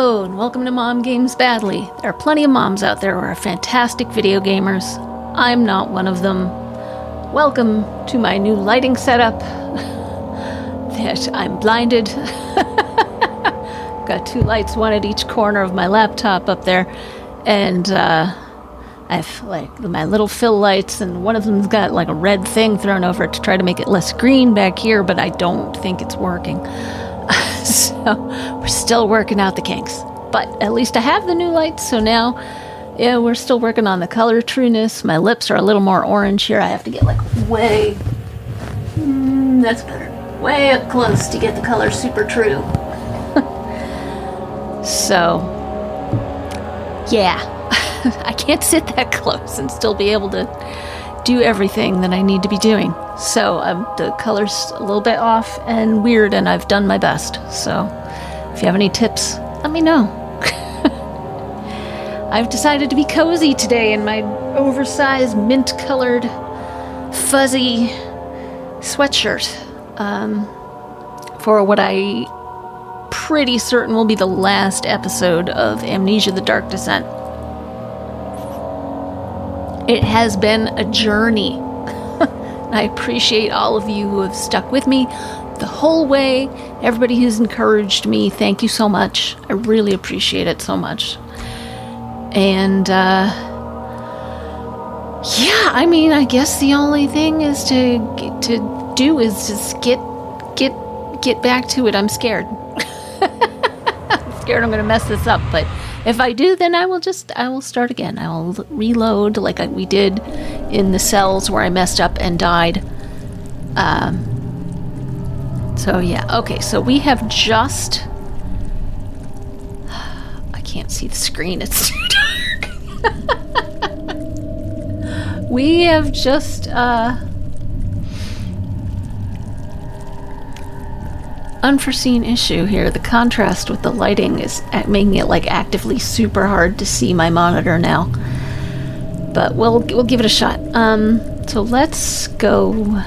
Hello, and welcome to Mom Games Badly. There are plenty of moms out there who are fantastic video gamers. I'm not one of them. Welcome to my new lighting setup. That I'm blinded. Got two lights, one at each corner of my laptop up there. And I've like my little fill lights, and one of them's got like a red thing thrown over it to try to make it less green back here, but I don't think it's working. So we're still working out the kinks, but at least I have the new lights. So now, yeah, we're still working on the color trueness. My lips are a little more orange here. I have to get like way, that's better, way up close to get the color super true. So, yeah, I can't sit that close and still be able to do everything that I need to be doing. So the color's a little bit off and weird, and I've done my best. So if you have any tips, let me know. I've decided to be cozy today in my oversized mint-colored fuzzy sweatshirt for what I pretty certain will be the last episode of Amnesia: The Dark Descent. It has been a journey. I appreciate all of you who have stuck with me the whole way. Everybody who's encouraged me, thank you so much. I really appreciate it so much. And yeah, I mean, I guess the only thing is to do is just get back to it. I'm scared. I'm scared I'm gonna mess this up, but if I do, then I will start again. I will reload like we did in the cells where I messed up and died. So yeah, okay, so we have just... I can't see the screen, it's too dark. We have just... unforeseen issue here. The contrast with the lighting is making it like actively super hard to see my monitor now, but we'll give it a shot. So let's go.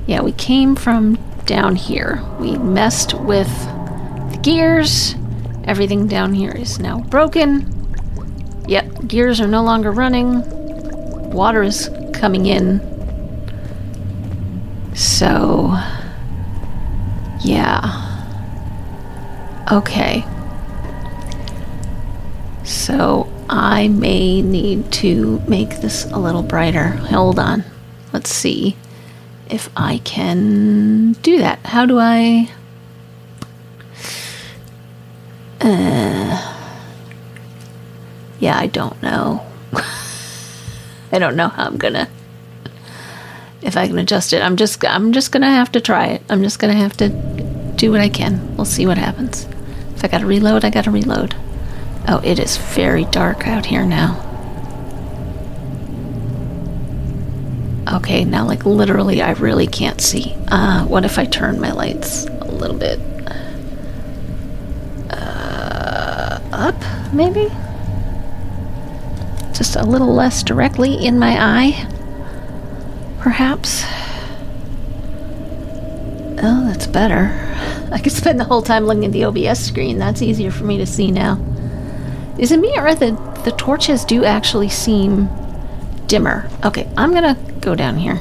Yeah, we came from down here. We messed with the gears. Everything down here is now broken. Yep, gears are no longer running. Water is coming in. So yeah. Okay. So I may need to make this a little brighter. Hold on. Let's see if I can do that. How do I... yeah, I don't know. I don't know how I'm gonna... if I can adjust it. I'm just gonna have to try it. I'm just gonna have to do what I can. We'll see what happens. If I gotta reload, I gotta reload. Oh, it is very dark out here now. Okay, now like literally I really can't see. What if I turn my lights a little bit up, maybe? Just a little less directly in my eye, perhaps. Oh, that's better. I could spend the whole time looking at the OBS screen. That's easier for me to see now. Is it me, or the torches do actually seem dimmer? Okay, I'm gonna go down here.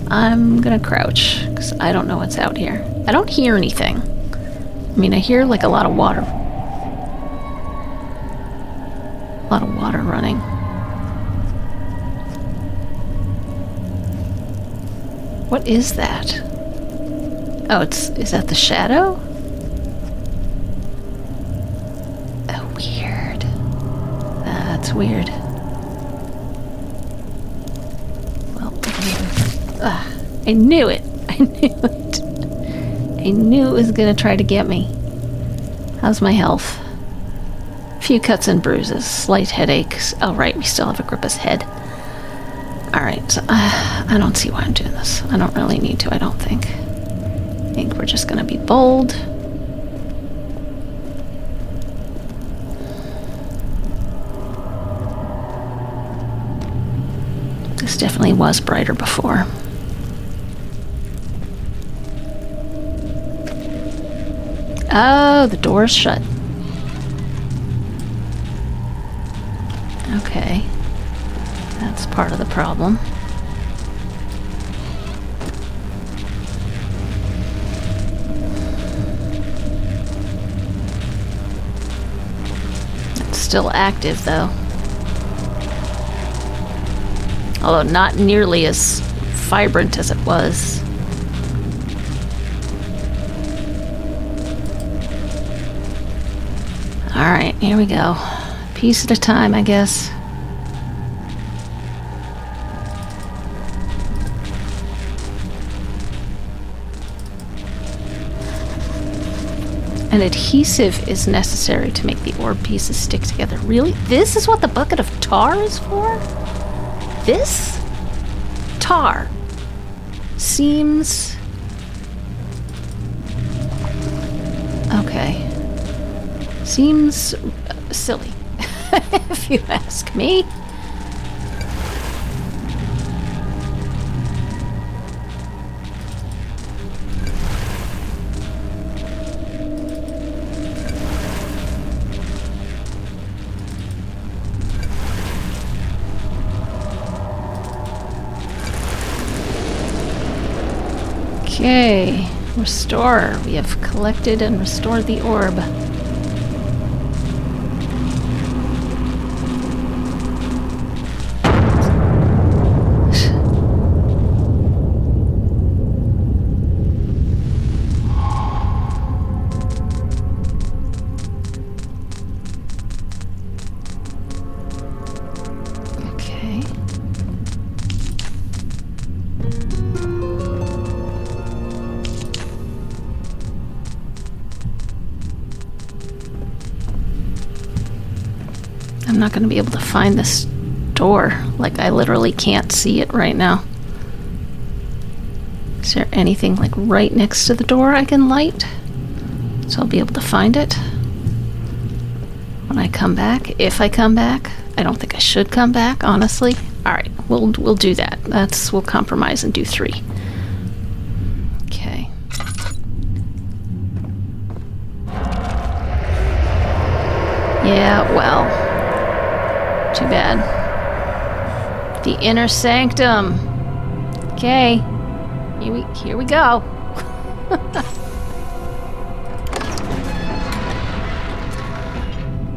I'm gonna crouch, because I don't know what's out here. I don't hear anything. I mean, I hear like a lot of water. A lot of water running. What is that? Oh, is that the shadow? Oh, weird. That's weird. Well, I knew it. I knew it. I knew it was gonna try to get me. How's my health? Few cuts and bruises, slight headaches. Oh, right, we still have Agrippa's head. Alright, so I don't see why I'm doing this. I don't really need to, I don't think. I think we're just gonna be bold. This definitely was brighter before. Oh, the door's shut. Okay. That's part of the problem. It's still active, though. Although not nearly as vibrant as it was. Alright, here we go. Piece at a time, I guess. An adhesive is necessary to make the orb pieces stick together. Really? This is what the bucket of tar is for? This? Tar. Seems... okay. Seems silly, if you ask me. Okay, restore. We have collected and restored the orb. I'm not going to be able to find this door. Like, I literally can't see it right now. Is there anything, like, right next to the door I can light? So I'll be able to find it when I come back. If I come back. I don't think I should come back, honestly. Alright, we'll do that. We'll compromise and do 3. Okay. Yeah, well... too bad. The Inner Sanctum. Okay. Here we go.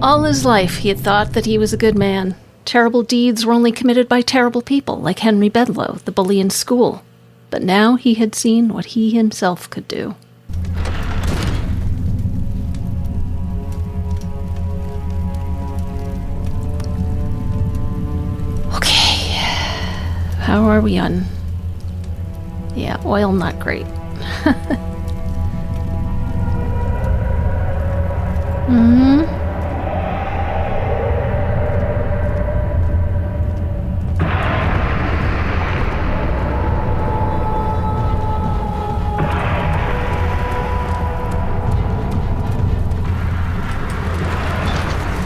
All his life he had thought that he was a good man. Terrible deeds were only committed by terrible people, like Henry Bedloe, the bully in school. But now he had seen what he himself could do. How are we on? Yeah, oil not great.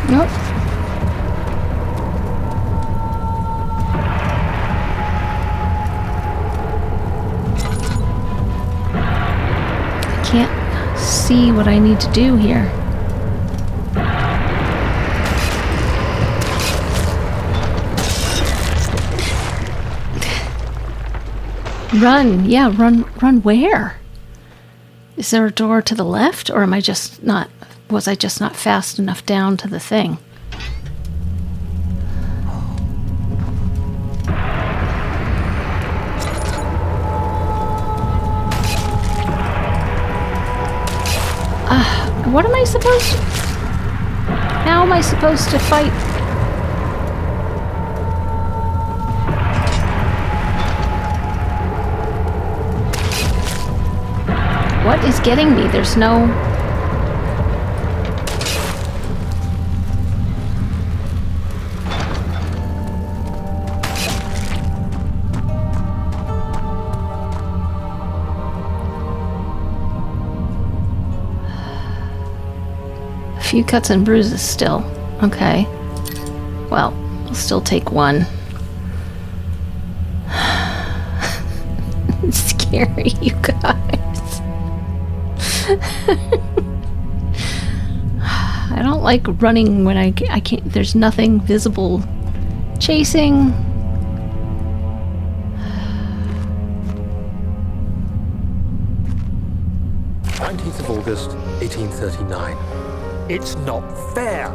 Nope. Can't see what I need to do here. Run, yeah, run where? Is there a door to the left, or am I just not, was I just not fast enough down to the thing? What am I supposed to... How am I supposed to fight? What is getting me? There's no... few cuts and bruises still. Okay. Well, I'll still take 1. It's scary, you guys. like running when I can't. There's nothing visible chasing. 19th of August, 1839. It's not fair.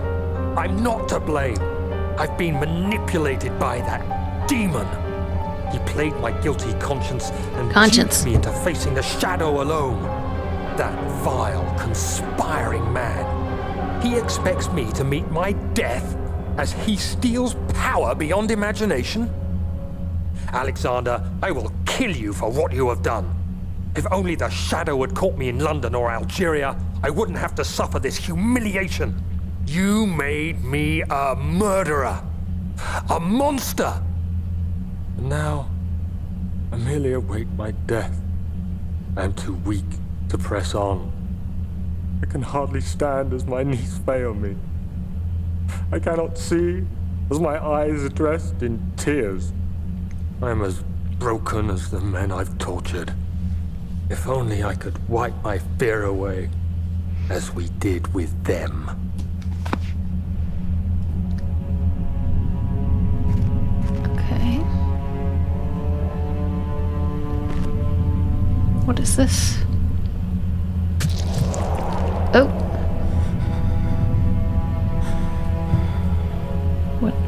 I'm not to blame. I've been manipulated by that demon. He played my guilty conscience and duped me into facing the shadow alone. That vile, conspiring man. He expects me to meet my death as he steals power beyond imagination. Alexander, I will kill you for what you have done. If only the shadow had caught me in London or Algeria, I wouldn't have to suffer this humiliation. You made me a murderer. A monster. And now, I merely await my death. I am too weak to press on. I can hardly stand as my knees fail me. I cannot see as my eyes are dressed in tears. I am as broken as the men I've tortured. If only I could wipe my fear away, as we did with them. Okay. What is this? Oh.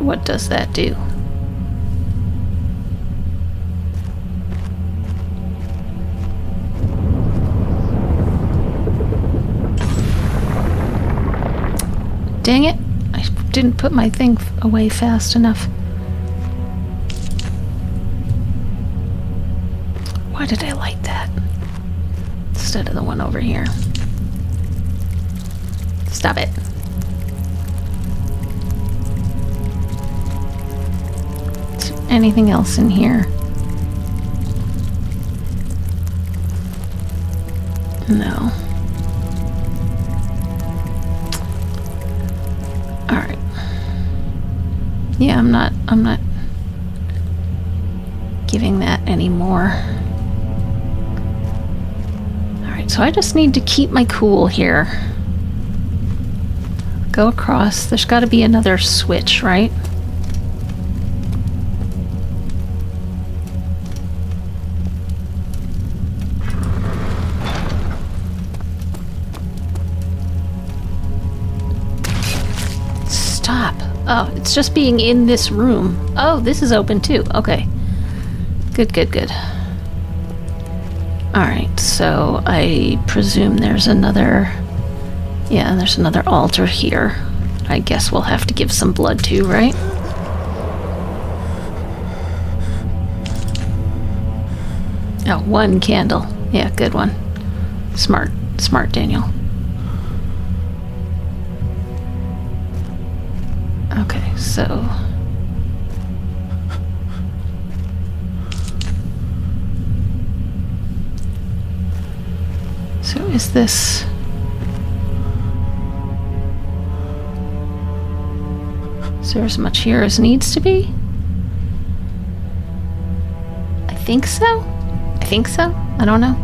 What does that do? Dang it! I didn't put my thing away fast enough. Why did I light that? Instead of the one over here. Stop it. Is there anything else in here? No. Alright. Yeah, I'm not giving that anymore. Alright, so I just need to keep my cool here. Go across. There's got to be another switch, right? Stop. Oh, it's just being in this room. Oh, this is open too. Okay. Good, good, good. Alright, so I presume there's another... Yeah, there's another altar here. I guess we'll have to give some blood to, right? Oh, one candle. Yeah, good one. Smart. Smart, Daniel. Okay, so... So is this... Is there as much here as needs to be? I think so? I think so? I don't know.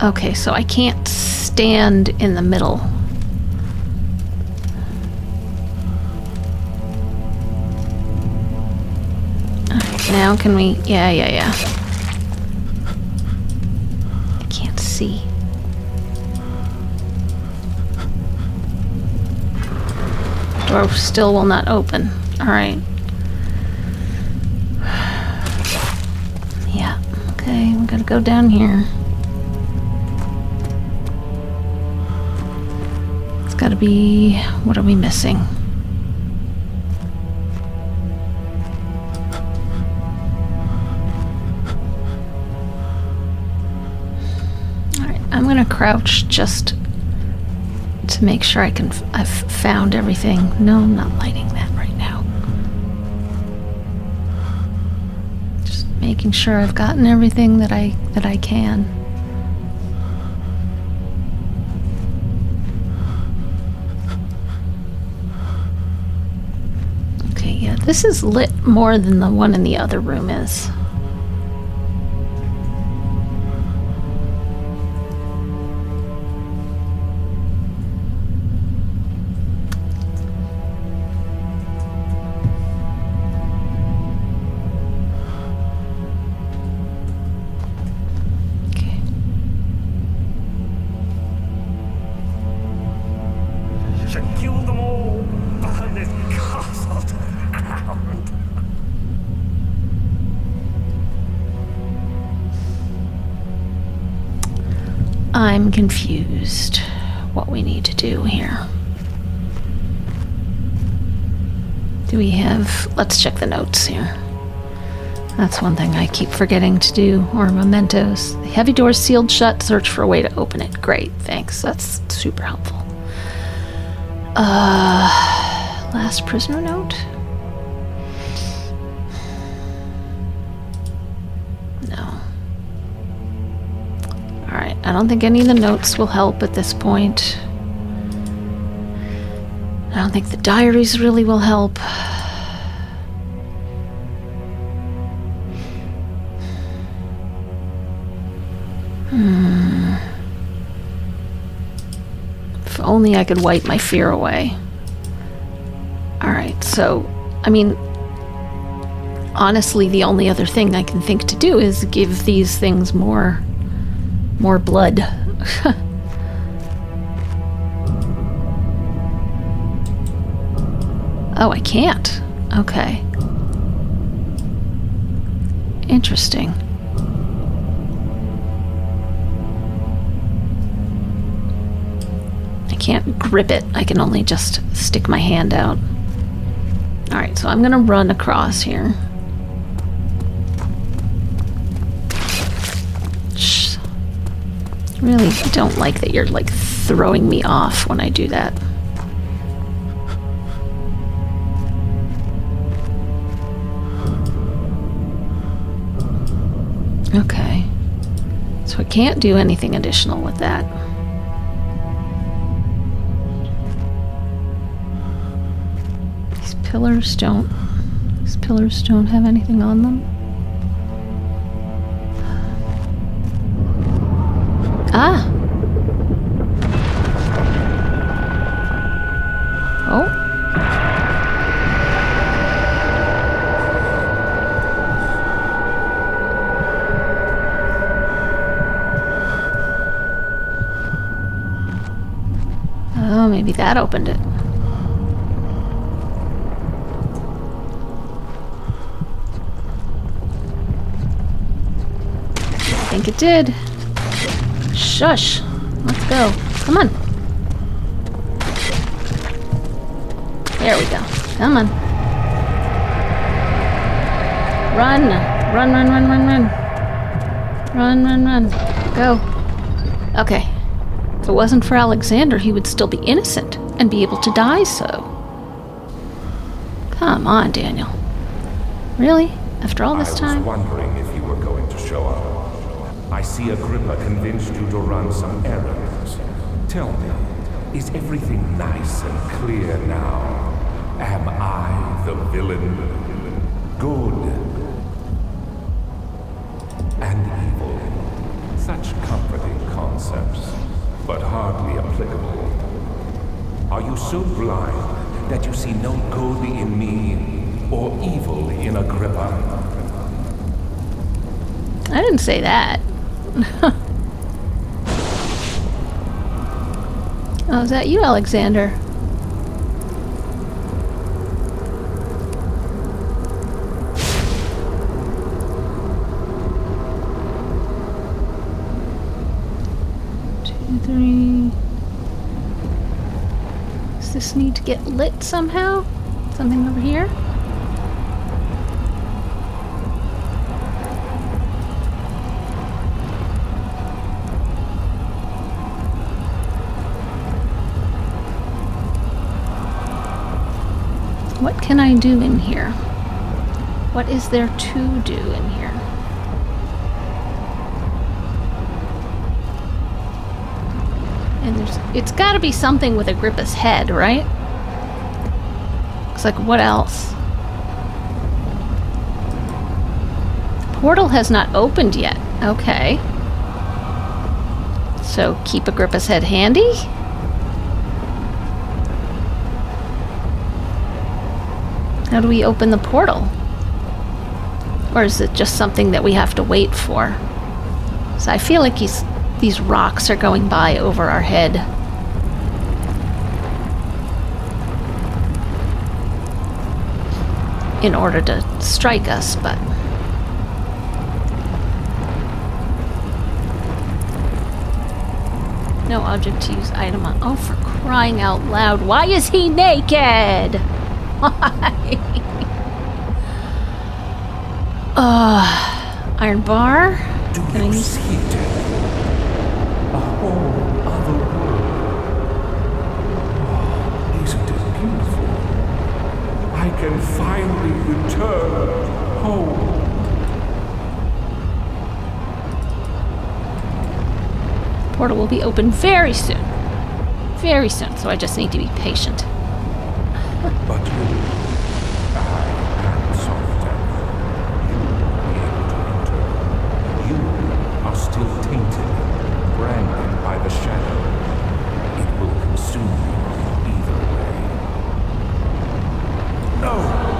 Okay, so I can't stand in the middle. Alright, now can we... Yeah. I can't see. Door still will not open. Alright. Yeah, okay, we gotta go down here. It's gotta be... What are we missing? Alright, I'm gonna crouch just... to make sure I've found everything. No, I'm not lighting that right now. Just making sure I've gotten everything that I can. Okay, yeah, this is lit more than the one in the other room is. should kill them all. Burn this castle to the ground. I'm confused what we need to do here. Do we have... Let's check the notes here. That's one thing I keep forgetting to do, or mementos. The heavy door sealed shut. Search for a way to open it. Great, thanks. That's super helpful. Last prisoner note? No. Alright, I don't think any of the notes will help at this point. I don't think the diaries really will help. If only I could wipe my fear away. Alright, so, I mean, honestly, the only other thing I can think to do is give these things more blood. Oh, I can't. Okay. Interesting. I can't grip it. I can only just stick my hand out. Alright, so I'm gonna run across here. Shh. Really don't like that you're, like, throwing me off when I do that. Okay. So I can't do anything additional with that. These pillars don't have anything on them. Ah! Oh. Oh, maybe that opened it. I think it did. Shush. Let's go. Come on. There we go. Come on. Run. Run, run, run, run, run. Run, run, run. Go. Okay. If it wasn't for Alexander, he would still be innocent and be able to die so. Come on, Daniel. Really? After all this time? I was wondering if you were going to show up. I see Agrippa convinced you to run some errands. Tell me, is everything nice and clear now? Am I the villain? Good and evil. Such comforting concepts, but hardly applicable. Are you so blind that you see no good in me or evil in Agrippa? I didn't say that. Oh, is that you, Alexander? Does this need to get lit somehow? Something over here? What can I do in here? What is there to do in here? And it's gotta be something with Agrippa's head, right? Looks like, what else? The portal has not opened yet. Okay. So keep Agrippa's head handy? How do we open the portal? Or is it just something that we have to wait for? So I feel like these rocks are going by over our head. in order to strike us, but... No object to use item on. Oh, for crying out loud. Why is he naked? Why? Iron bar. Do you see it? A whole other world. Oh, isn't it beautiful? I can finally return home. Portal will be open very soon. Very soon, so I just need to be patient. But you, I am Sultan. You will be able to enter. You are still tainted, branded by the shadow. It will consume you either way. No,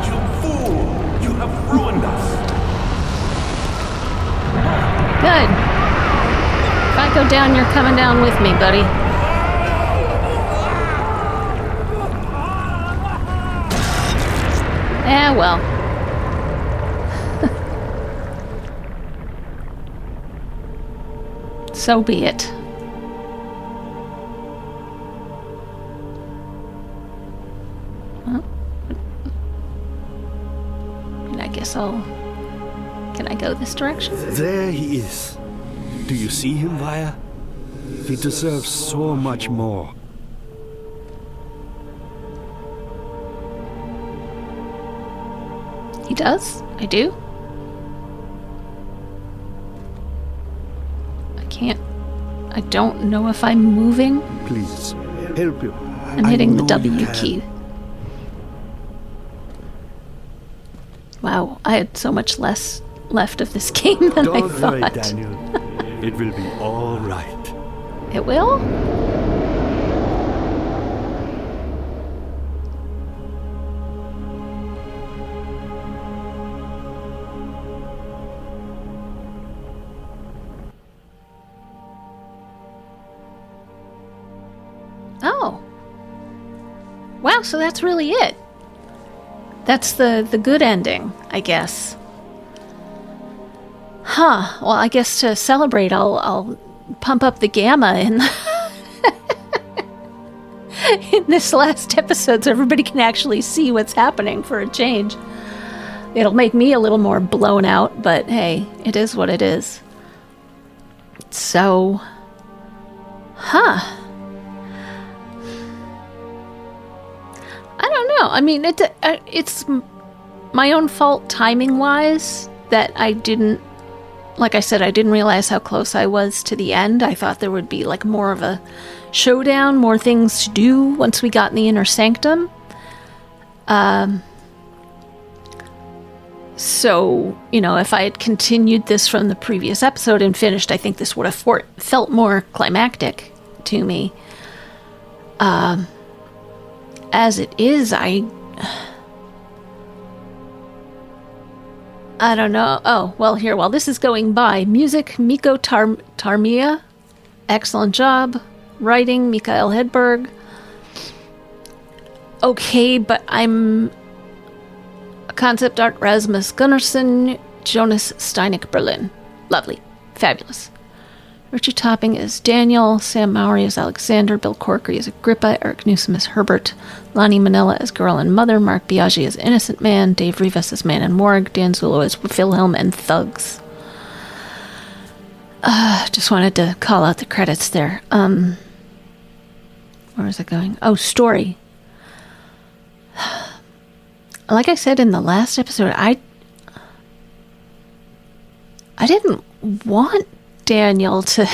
you fool! You have ruined us! Good. If I go down, you're coming down with me, buddy. Well. So be it. Well, I guess I'll... Can I go this direction? There he is. Do you see him, Vaya? He deserves so much more. He does? I do? I can't... I don't know if I'm moving. Please, help him. I'm hitting the know W you can. key. Wow, I had so much less left of this game than I Don't thought. worry, Daniel. It will be all right. It will? Oh. Wow, so that's really it. That's the good ending, I guess. Huh. Well, I guess to celebrate, I'll pump up the gamma in in this last episode so everybody can actually see what's happening for a change. It'll make me a little more blown out, but hey, it is what it is. So, I don't know. I mean, it's my own fault timing-wise that I didn't, like I said, I didn't realize how close I was to the end. I thought there would be like more of a showdown, more things to do once we got in the Inner Sanctum. So, you know, if I had continued this from the previous episode and finished, I think this would have felt more climactic to me. As it is, I don't know. Oh, well, here, while this is going by, music, Miko Tarmia. Excellent job. Writing, Mikael Hedberg. Okay, but I'm... Concept art, Rasmus Gunnarsson, Jonas Steinek, Berlin. Lovely. Fabulous. Richard Topping is Daniel, Sam Mowry is Alexander, Bill Corkery is Agrippa, Eric Newsom is Herbert, Lonnie Manella is Girl and Mother, Mark Biaggi is Innocent Man, Dave Rivas is Man and Morgue, Dan Zulo is Wilhelm and Thugs. Just wanted to call out the credits there. Where was it going? Oh, story. Like I said in the last episode, I didn't want Daniel to...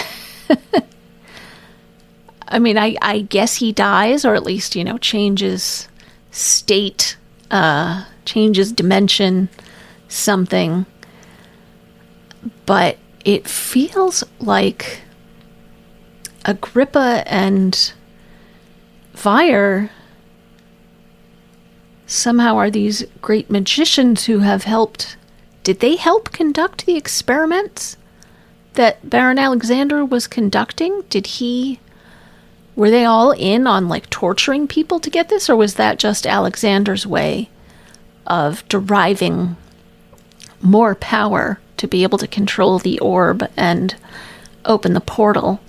I mean, I guess he dies, or at least, you know, changes state, changes dimension, something. But it feels like Agrippa and Fire somehow are these great magicians who have helped... Did they help conduct the experiments that Baron Alexander was conducting? Were they all in on, like, torturing people to get this, or was that just Alexander's way of deriving more power to be able to control the orb and open the portal.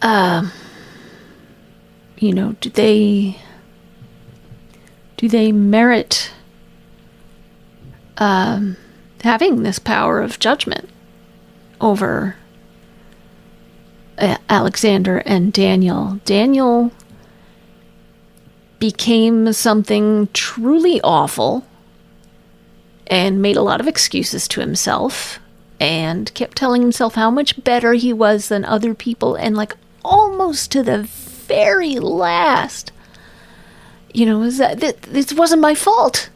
Do they merit having this power of judgment over Alexander and Daniel? Daniel became something truly awful and made a lot of excuses to himself and kept telling himself how much better he was than other people, and like almost to the very last, was that this wasn't my fault.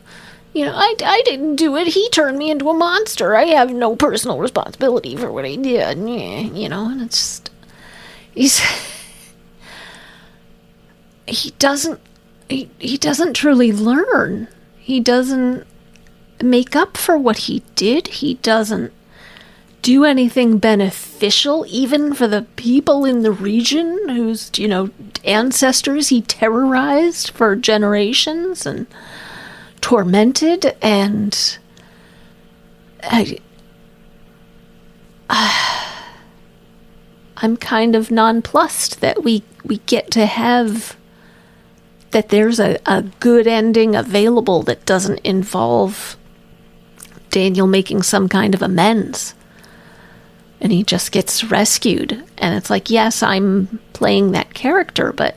I didn't do it. He turned me into a monster. I have no personal responsibility for what I did. And it's just, he doesn't truly learn. He doesn't make up for what he did. He doesn't do anything beneficial, even for the people in the region whose, ancestors he terrorized for generations and tormented. And I'm kind of nonplussed that we get to have, that there's a good ending available that doesn't involve Daniel making some kind of amends. And he just gets rescued. And it's like, yes, I'm playing that character, but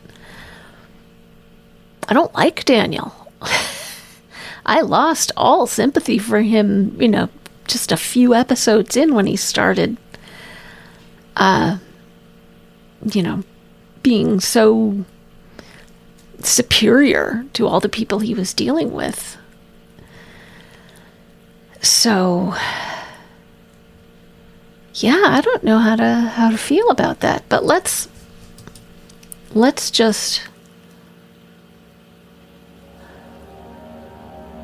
I don't like Daniel. I lost all sympathy for him, just a few episodes in when he started, being so superior to all the people he was dealing with. So, yeah, I don't know how to feel about that. But let's just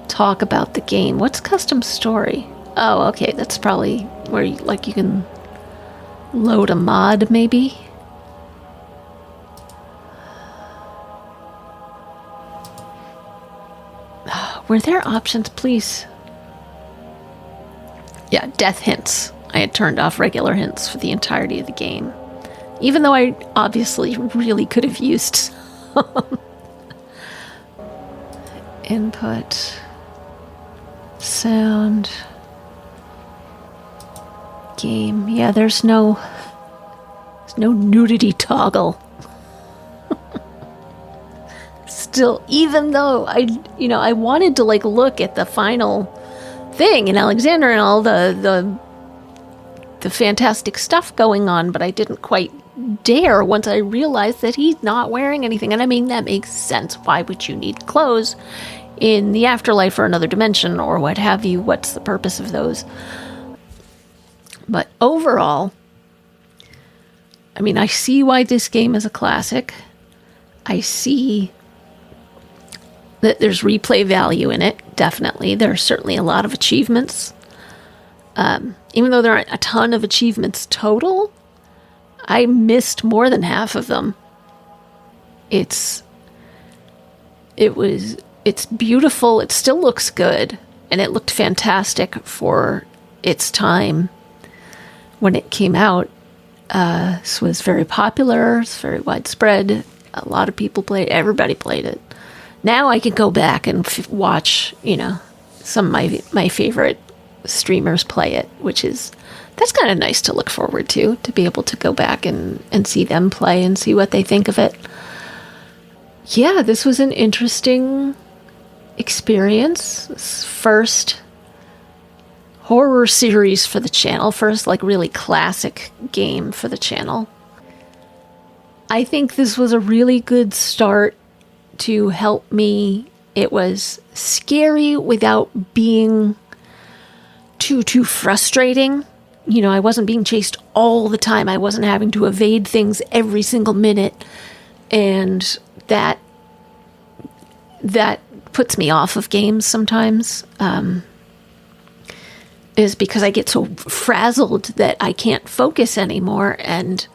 talk about the game. What's custom story? Oh, okay, that's probably where you can load a mod, maybe. Were there options, please? Yeah, death hints. I had turned off regular hints for the entirety of the game. Even though I obviously really could have used some. Input. Sound. Game. Yeah, there's no nudity toggle. Still, even though I wanted to look at the final thing in Alexander and all the fantastic stuff going on, but I didn't quite dare once I realized that he's not wearing anything. And I mean, that makes sense. Why would you need clothes in the afterlife or another dimension or what have you? What's the purpose of those? But overall, I mean, I see why this game is a classic. I see that there's replay value in it, definitely. There are certainly a lot of achievements. Even though there aren't a ton of achievements total, I missed more than half of them. It's beautiful. It still looks good, and it looked fantastic for its time when it came out. This was very popular. It's very widespread. A lot of people played. Everybody played it. Now I can go back and watch, some of my favorite streamers play it, that's kind of nice to look forward to be able to go back and see them play and see what they think of it. Yeah, this was an interesting experience. This first horror series for the channel, first really classic game for the channel. I think this was a really good start to help me. It was scary without being too frustrating. I wasn't being chased all the time. I wasn't having to evade things every single minute. And that puts me off of games sometimes. Is because I get so frazzled that I can't focus anymore, and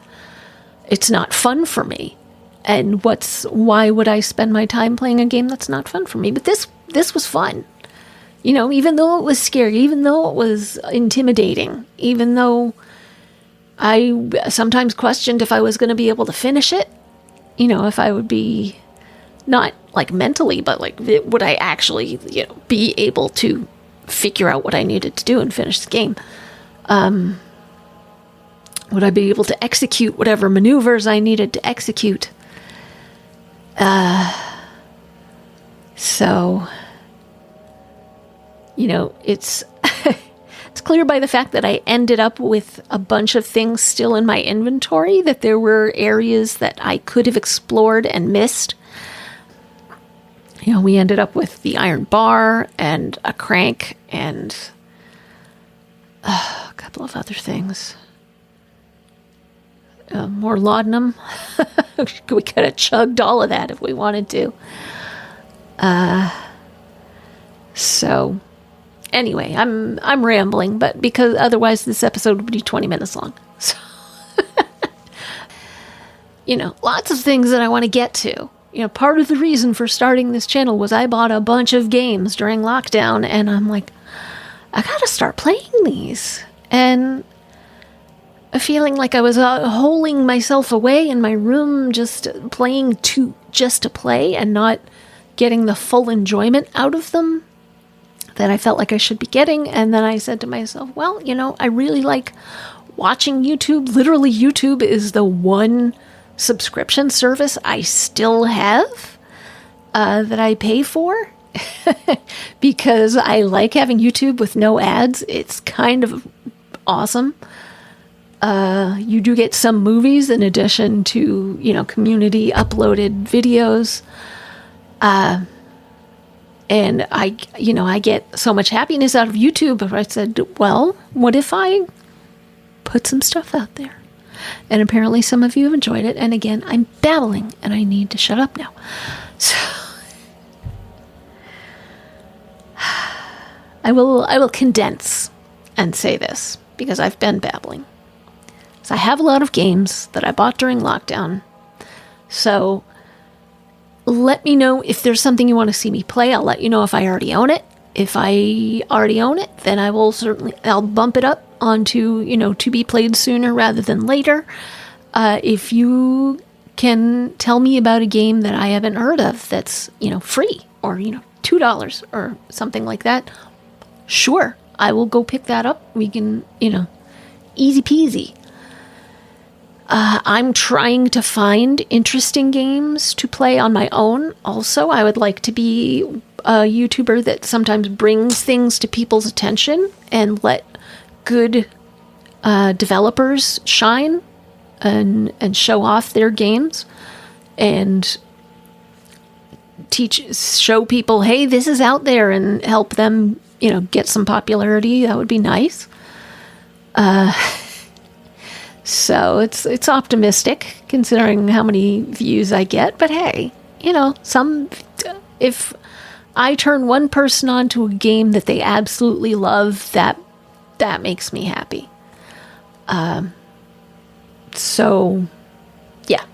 it's not fun for me. And why would I spend my time playing a game that's not fun for me? But this this was fun. You know, even though it was scary, even though it was intimidating, even though I sometimes questioned if I was going to be able to finish it, you know, if I would be, not like mentally, but like, would I actually, you know, be able to figure out what I needed to do and finish the game? Would I be able to execute whatever maneuvers I needed to execute? So, you know, it's it's clear by the fact that I ended up with a bunch of things still in my inventory, that there were areas that I could have explored and missed. You know, we ended up with the iron bar and a crank and a couple of other things. More laudanum. We could have chugged all of that if we wanted to. So anyway, I'm rambling, but because otherwise this episode would be 20 minutes long. So, you know, lots of things that I want to get to. You know, part of the reason for starting this channel was I bought a bunch of games during lockdown, and I'm like, I gotta start playing these. And feeling like I was holding myself away in my room, just playing just to play and not getting the full enjoyment out of them that I felt like I should be getting. And then I said to myself, well, you know, I really like watching YouTube. Literally, YouTube is the one subscription service I still have that I pay for because I like having YouTube with no ads. It's kind of awesome. You do get some movies in addition to, you know, community uploaded videos. And I get so much happiness out of YouTube. I said, well, what if I put some stuff out there? And apparently some of you have enjoyed it. And again, I'm babbling and I need to shut up now. So I will condense and say this because I've been babbling. So I have a lot of games that I bought during lockdown. So let me know if there's something you want to see me play. I'll let you know if I already own it. If I already own it, then I'll bump it up onto, you know, to be played sooner rather than later. If you can tell me about a game that I haven't heard of that's, you know, free or, you know, $2 or something like that, sure, I will go pick that up. We can, you know, easy peasy. I'm trying to find interesting games to play on my own. Also, I would like to be a YouTuber that sometimes brings things to people's attention and let good developers shine and show off their games and show people, hey, this is out there, and help them, you know, get some popularity. That would be nice. So it's optimistic considering how many views I get, but hey, you know, if I turn one person on to a game that they absolutely love, that makes me happy. So yeah.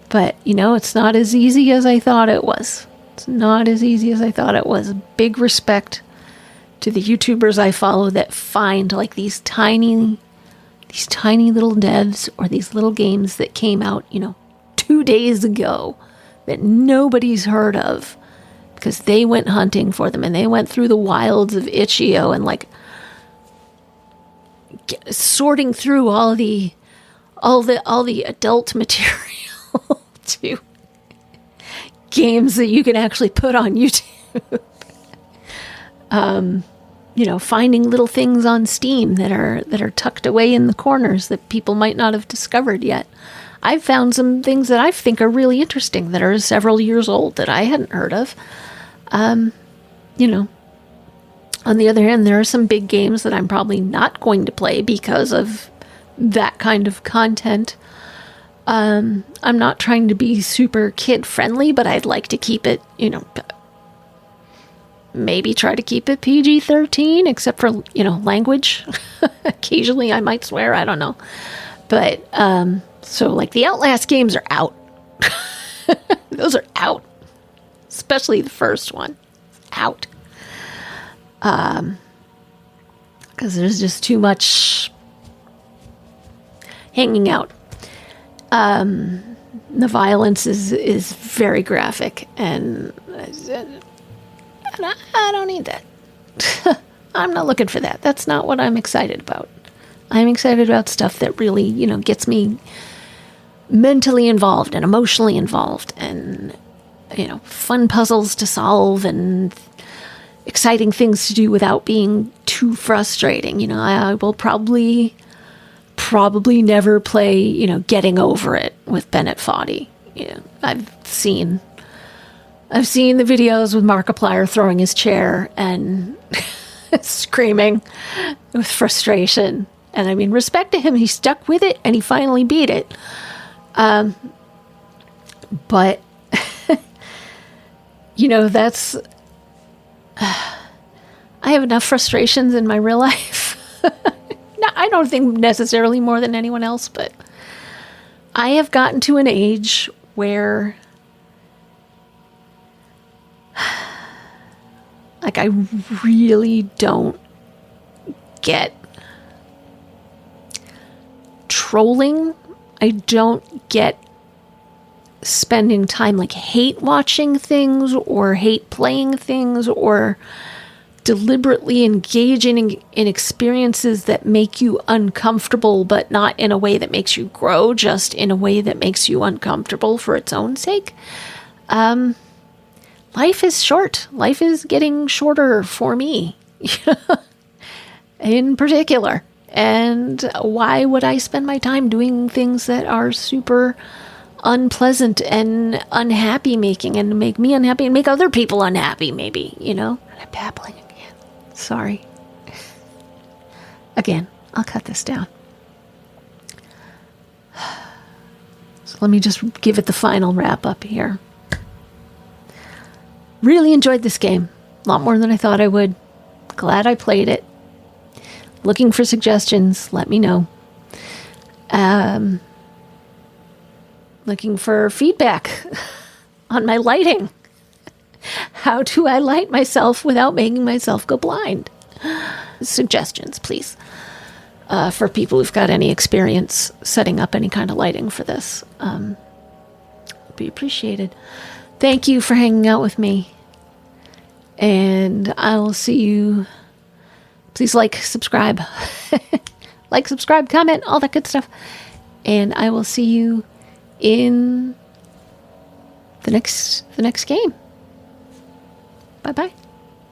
But, you know, it's not as easy as I thought it was. It's not as easy as I thought it was. Big respect to the YouTubers I follow that find like these tiny little devs or these little games that came out, you know, 2 days ago that nobody's heard of because they went hunting for them and they went through the wilds of itch.io and like sorting through all the adult material to games that you can actually put on YouTube. You know, finding little things on Steam that are tucked away in the corners that people might not have discovered yet. I've found some things that I think are really interesting that are several years old that I hadn't heard of. You know, on the other hand, there are some big games that I'm probably not going to play because of that kind of content. I'm not trying to be super kid friendly, but I'd like to keep it, you know, maybe try to keep it PG-13, except for, you know, language. Occasionally I might swear, I don't know. But, so like the Outlast games are out. Those are out. especially the first one. Out. Because there's just too much hanging out. The violence is very graphic, and I don't need that. I'm not looking for that. That's not what I'm excited about. I'm excited about stuff that really, gets me mentally involved and emotionally involved, and, fun puzzles to solve and exciting things to do without being too frustrating. I will probably never play, Getting Over It with Bennett Foddy. I've seen the videos with Markiplier throwing his chair and screaming with frustration. And I mean, respect to him, he stuck with it and he finally beat it. But, that's... I have enough frustrations in my real life. No, I don't think necessarily more than anyone else, but I have gotten to an age where I really don't get trolling. I don't get spending time hate watching things or hate playing things or deliberately engaging in experiences that make you uncomfortable, but not in a way that makes you grow, just in a way that makes you uncomfortable for its own sake. Life is short. Life is getting shorter for me, in particular. And why would I spend my time doing things that are super unpleasant and unhappy making, and make me unhappy and make other people unhappy, maybe, I'm babbling again. Sorry. Again, I'll cut this down. So let me just give it the final wrap up here. Really enjoyed this game. A lot more than I thought I would. Glad I played it. Looking for suggestions, let me know. Looking for feedback on my lighting. How do I light myself without making myself go blind? Suggestions, please. For people who've got any experience setting up any kind of lighting for this. Be appreciated. Thank you for hanging out with me. And I will see you. Please subscribe. Subscribe, comment, all that good stuff. And I will see you in the next game. Bye-bye.